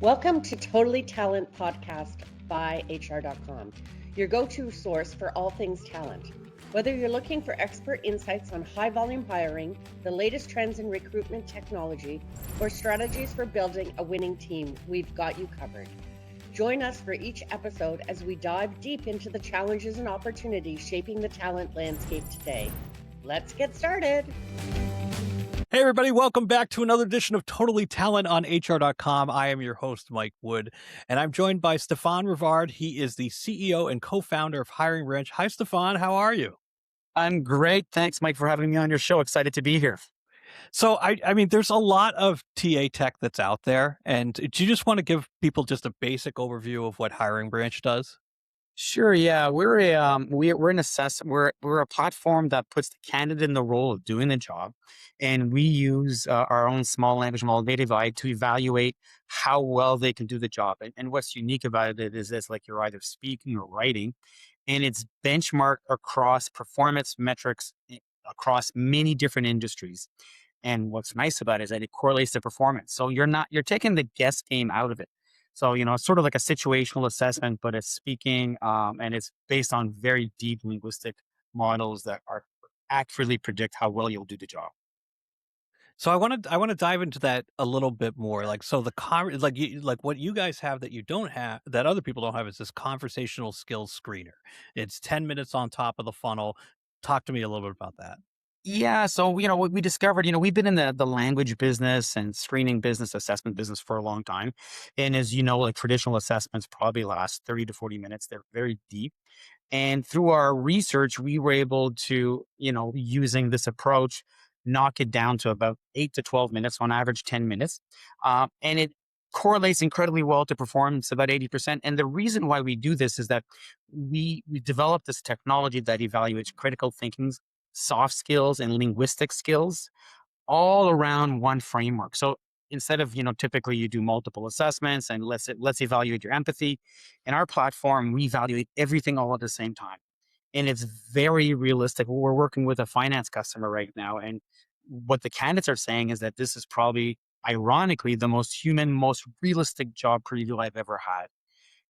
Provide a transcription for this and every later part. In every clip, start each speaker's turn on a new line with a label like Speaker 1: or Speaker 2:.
Speaker 1: Welcome to Totally Talent Podcast by HR.com, your go-to source for all things talent. Whether you're looking for expert insights on high-volume hiring, the latest trends in recruitment technology, or strategies for building a winning team, we've got you covered. Join us for each episode as we dive deep into the challenges and opportunities shaping the talent landscape today. Let's get started.
Speaker 2: Hey, everybody. Welcome back to another edition of Totally Talent on HR.com. I am your host, Mike Wood, and I'm joined by Stéphane Rivard. He is the CEO and co-founder of HiringBranch. Hi, Stéphane. How are you?
Speaker 3: I'm great. Thanks, Mike, for having me on your show. Excited to be here.
Speaker 2: So, I mean, there's a lot of TA tech that's out there. And do you just want to give people just a basic overview of what HiringBranch does?
Speaker 3: Sure. Yeah, we're a platform that puts the candidate in the role of doing the job, and we use our own small language model, native AI, to evaluate how well they can do the job. And what's unique about it is this: like, you're either speaking or writing, and it's benchmarked across performance metrics across many different industries. And what's nice about it is that it correlates to performance. So you're taking the guess game out of it. So, it's sort of like a situational assessment, but it's speaking, and it's based on very deep linguistic models that are accurately predict how well you'll do the job.
Speaker 2: So I want to dive into that a little bit more. Like, so like what you guys have that you don't have, that other people don't have, is this conversational skills screener. It's 10 minutes on top of the funnel. Talk to me a little bit about that.
Speaker 3: Yeah. So, what we discovered, we've been in the language business and screening business, assessment business for a long time. And as you know, like, traditional assessments probably last 30 to 40 minutes. They're very deep. And through our research, we were able to, using this approach, knock it down to about 8 to 12 minutes, on average 10 minutes. And it correlates incredibly well to performance, about 80%. And the reason why we do this is that we developed this technology that evaluates critical thinking, soft skills, and linguistic skills all around one framework. So instead of, typically you do multiple assessments and let's evaluate your empathy. In our platform, we evaluate everything all at the same time. And it's very realistic. We're working with a finance customer right now. And what the candidates are saying is that this is probably, ironically, the most human, most realistic job preview I've ever had.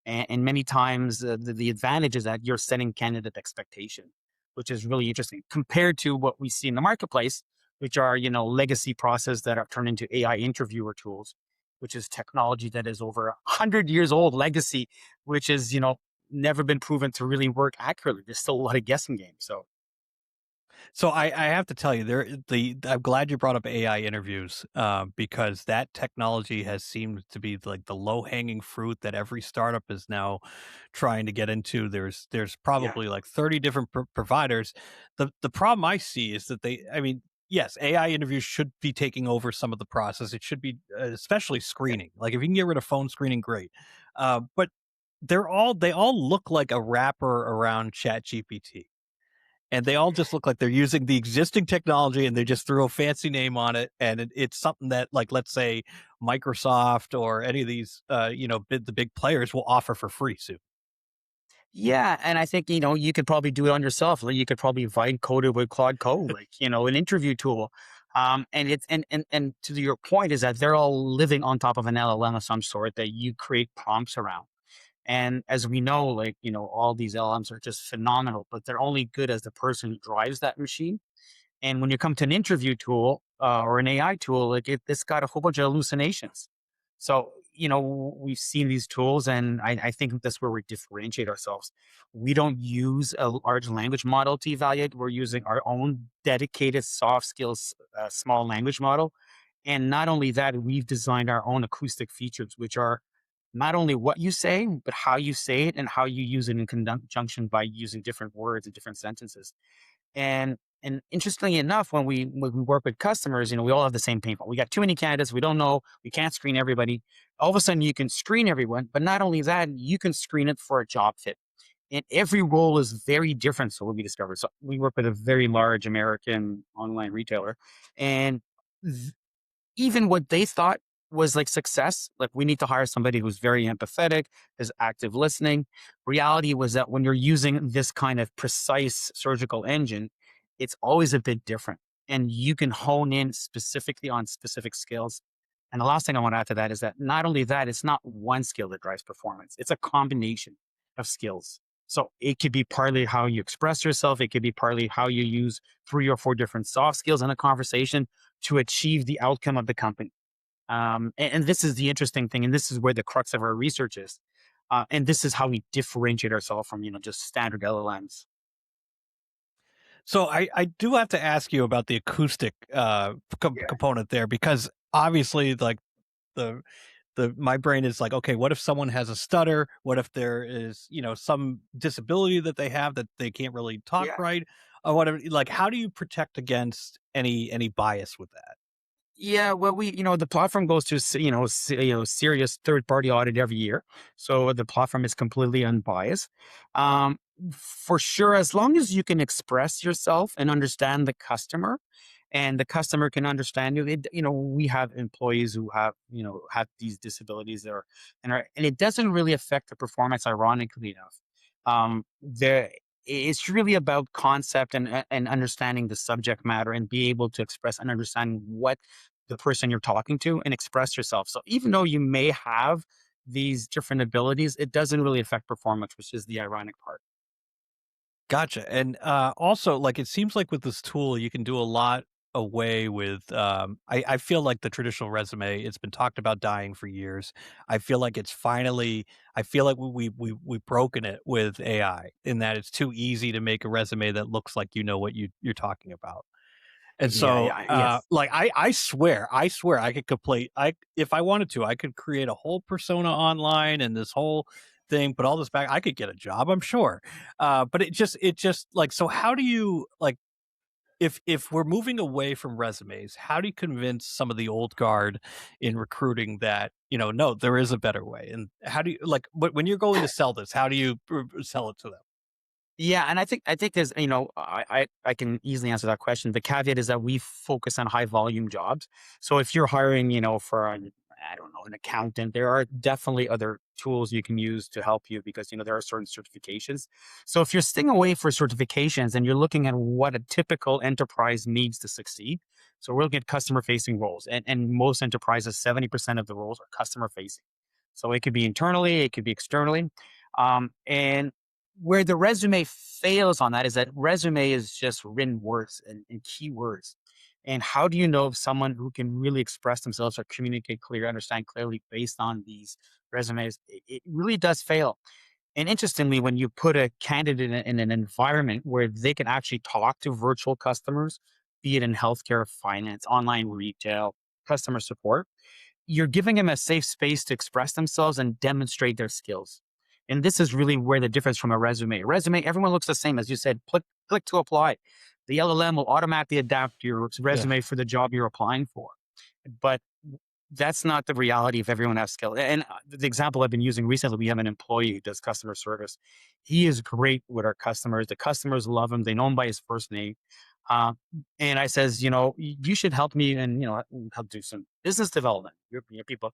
Speaker 3: And many times the advantage is that you're setting candidate expectation, which is really interesting compared to what we see in the marketplace, which are, legacy process that are turned into AI interviewer tools, which is technology that is over 100 years old legacy, which is, never been proven to really work accurately. There's still a lot of guessing games.
Speaker 2: So I have to tell you, I'm glad you brought up AI interviews, because that technology has seemed to be like the low hanging fruit that every startup is now trying to get into. There's
Speaker 3: Yeah.
Speaker 2: probably like 30 different providers. The problem I see is that yes, AI interviews should be taking over some of the process. It should be, especially screening. Like, if you can get rid of phone screening, great. But they all look like a wrapper around Chat GPT. And they all just look like they're using the existing technology, and they just threw a fancy name on it. And it's something that, like, let's say Microsoft or any of these, the big players will offer for free soon.
Speaker 3: Yeah, and I think, you could probably do it on yourself. Like, you could probably vibe code it with Claude Code, like, an interview tool. And it's and to your point is that they're all living on top of an LLM of some sort that you create prompts around. And as we know, like, all these LLMs are just phenomenal, but they're only good as the person who drives that machine. And when you come to an interview tool or an AI tool, like, it's got a whole bunch of hallucinations. So, we've seen these tools, and I think that's where we differentiate ourselves. We don't use a large language model to evaluate. We're using our own dedicated soft skills small language model. And not only that, we've designed our own acoustic features, which are not only what you say, but how you say it and how you use it in conjunction by using different words and different sentences. And interestingly enough, when we work with customers, we all have the same pain point. We got too many candidates. We don't know. We can't screen everybody. All of a sudden, you can screen everyone, but not only that, you can screen it for a job fit. And every role is very different. So what we discovered. So we work with a very large American online retailer, and th- even what they thought was like success, like, we need to hire somebody who's very empathetic, is active listening. Reality was that when you're using this kind of precise surgical engine, it's always a bit different. And you can hone in specifically on specific skills. And the last thing I want to add to that is that not only that, it's not one skill that drives performance. It's a combination of skills. So it could be partly how you express yourself. It could be partly how you use 3 or 4 different soft skills in a conversation to achieve the outcome of the company. And this is the interesting thing, and this is where the crux of our research is. And this is how we differentiate ourselves from, just standard LLMs.
Speaker 2: So I do have to ask you about the acoustic
Speaker 3: Yeah.
Speaker 2: component there, because obviously, like, the my brain is like, okay, what if someone has a stutter? What if there is, some disability that they have that they can't really talk
Speaker 3: Yeah.
Speaker 2: right, or whatever? Like, how do you protect against any bias with that?
Speaker 3: Yeah, well, the platform goes to serious third party audit every year, so the platform is completely unbiased. Um, for sure, as long as you can express yourself and understand the customer, and the customer can understand you. We have employees who have these disabilities, and it doesn't really affect the performance. Ironically enough, there it's really about concept and understanding the subject matter and be able to express and understand what the person you're talking to and express yourself. So even though you may have these different abilities, it doesn't really affect performance, which is the ironic part.
Speaker 2: Gotcha. And also, like, it seems like with this tool, you can do a lot away with. I feel like the traditional resume, it's been talked about dying for years. I feel like it's finally. I feel like we've broken it with AI, in that it's too easy to make a resume that looks like you know what you're talking about. And
Speaker 3: Yeah,
Speaker 2: so,
Speaker 3: yeah, yes.
Speaker 2: like, I swear I could complete. If I wanted to, I could create a whole persona online and this whole thing, put all this back. I could get a job, I'm sure. But it just like, so how do you, like, if we're moving away from resumes, how do you convince some of the old guard in recruiting that, no, there is a better way? And how do you, like, when you're going to sell this, how do you sell it to them?
Speaker 3: Yeah, and I think there's I can easily answer that question. The caveat is that we focus on high volume jobs. So if you're hiring, for I don't know, an accountant, there are definitely other tools you can use to help you because there are certain certifications. So if you're staying away for certifications and you're looking at what a typical enterprise needs to succeed, so we'll get customer facing roles, and most enterprises, 70% of the roles are customer facing. So it could be internally, it could be externally. And where the resume fails on that is that resume is just written words and keywords. And how do you know if someone who can really express themselves or communicate clearly, understand clearly based on these resumes? It really does fail. And interestingly, when you put a candidate in an environment where they can actually talk to virtual customers, be it in healthcare, finance, online retail, customer support, you're giving them a safe space to express themselves and demonstrate their skills. And this is really where the difference from a resume. Resume, everyone looks the same. As you said, click to apply. The LLM will automatically adapt your
Speaker 2: Yeah.
Speaker 3: resume for the job you're applying for. But that's not the reality if everyone has skill. And the example I've been using recently, we have an employee who does customer service. He is great with our customers. The customers love him. They know him by his first name. Uh, and I says, you should help me and, help do some business development. Your people.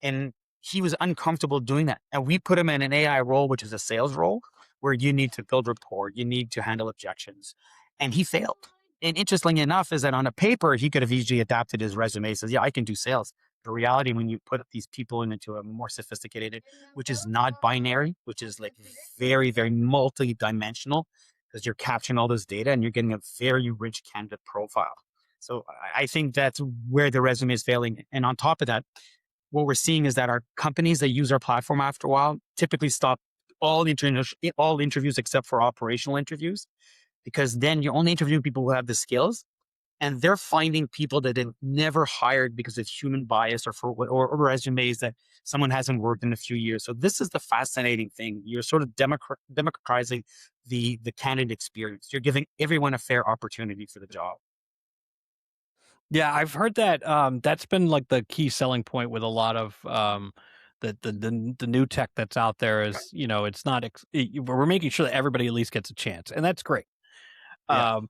Speaker 3: And he was uncomfortable doing that. And we put him in an AI role, which is a sales role, where you need to build rapport, you need to handle objections. And he failed. And interestingly enough, is that on a paper, he could have easily adapted his resume, says, yeah, I can do sales. The reality, when you put these people into a more sophisticated, which is not binary, which is like very, very multi-dimensional, because you're capturing all this data and you're getting a very rich candidate profile. So I think that's where the resume is failing. And on top of that, what we're seeing is that our companies that use our platform after a while typically stop all interviews except for operational interviews, because then you're only interviewing people who have the skills, and they're finding people that they've never hired because of human bias or resumes that someone hasn't worked in a few years. So this is the fascinating thing. You're sort of democratizing the candidate experience. You're giving everyone a fair opportunity for the job.
Speaker 2: Yeah, I've heard that. That's been like the key selling point with a lot of the new tech that's out there is, it's not we're making sure that everybody at least gets a chance, and that's great.
Speaker 3: Yeah.
Speaker 2: Um,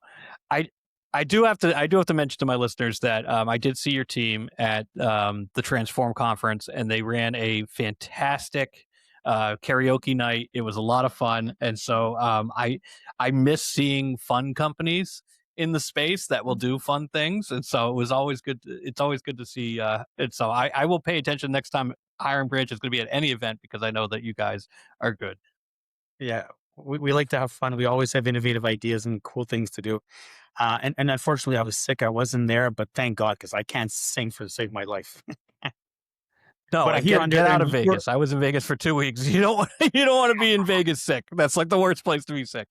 Speaker 2: I I do have to mention to my listeners that I did see your team at the Transform conference, and they ran a fantastic karaoke night. It was a lot of fun, and so I miss seeing fun companies in the space that will do fun things. And so it was always good. It's always good to see. And so I will pay attention next time HiringBranch is going to be at any event, because I know that you guys are good.
Speaker 3: Yeah, we like to have fun. We always have innovative ideas and cool things to do. And unfortunately, I was sick. I wasn't there, but thank God, because I can't sing for the sake of my life.
Speaker 2: No,
Speaker 3: But I
Speaker 2: and
Speaker 3: hear
Speaker 2: get out of
Speaker 3: and you're
Speaker 2: Vegas. I was in Vegas for 2 weeks. You don't want to be in Vegas sick. That's like the worst place to be sick.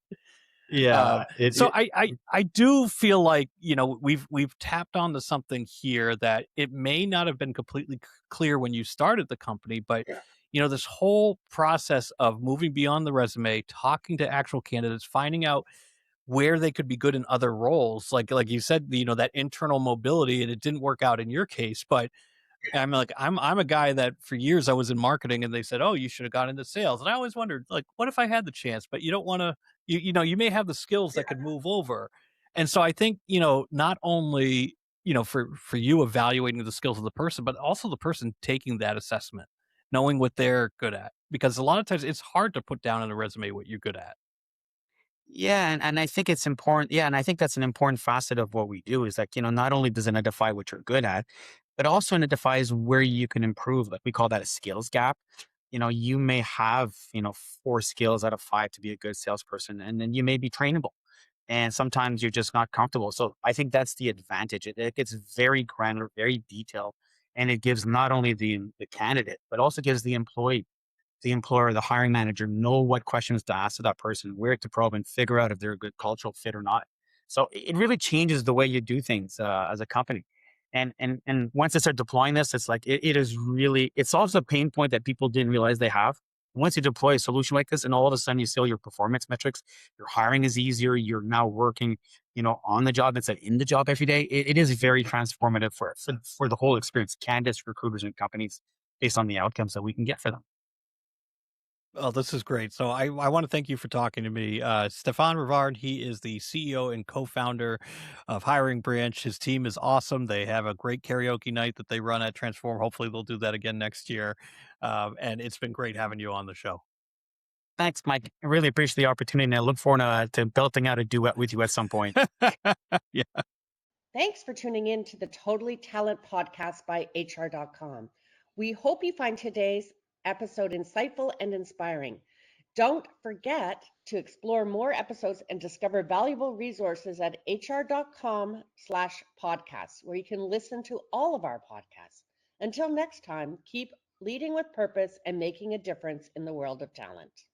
Speaker 3: yeah,
Speaker 2: So I do feel like, we've tapped onto something here that it may not have been completely clear when you started the company, but this whole process of moving beyond the resume, talking to actual candidates, finding out where they could be good in other roles, like you said, that internal mobility, and it didn't work out in your case, but I'm a guy that for years I was in marketing, and they said, "Oh, you should have got into sales." And I always wondered, like, what if I had the chance? But you don't want to, you may have the skills that could move over. And so I think, not only, for you evaluating the skills of the person, but also the person taking that assessment, knowing what they're good at. Because a lot of times it's hard to put down on a resume what you're good at.
Speaker 3: Yeah, and I think it's important. Yeah, and I think that's an important facet of what we do is like, not only does it identify what you're good at, but also identifies where you can improve. Like we call that a skills gap. You may have, 4 skills out of 5 to be a good salesperson, and then you may be trainable. And sometimes you're just not comfortable. So I think that's the advantage. It gets very granular, very detailed, and it gives not only the candidate, but also gives the employer, the hiring manager know what questions to ask to that person, where to probe and figure out if they're a good cultural fit or not. So it really changes the way you do things as a company. And once they start deploying this, it's like it is really it solves a pain point that people didn't realize they have. Once you deploy a solution like this, and all of a sudden you see all your performance metrics, your hiring is easier. You're now working, on the job instead of in the job every day. It is very transformative for the whole experience, candidates, recruiters, and companies, based on the outcomes that we can get for them.
Speaker 2: Oh, this is great. So I want to thank you for talking to me. Stéphane Rivard, he is the CEO and co-founder of HiringBranch. His team is awesome. They have a great karaoke night that they run at Transform. Hopefully they'll do that again next year. And it's been great having you on the show.
Speaker 3: Thanks, Mike. I really appreciate the opportunity, and I look forward to belting out a duet with you at some point.
Speaker 2: Yeah.
Speaker 1: Thanks for tuning in to the Totally Talent podcast by HR.com. We hope you find today's episode insightful and inspiring. Don't forget to explore more episodes and discover valuable resources at hr.com/podcasts, where you can listen to all of our podcasts. Until next time, keep leading with purpose and making a difference in the world of talent.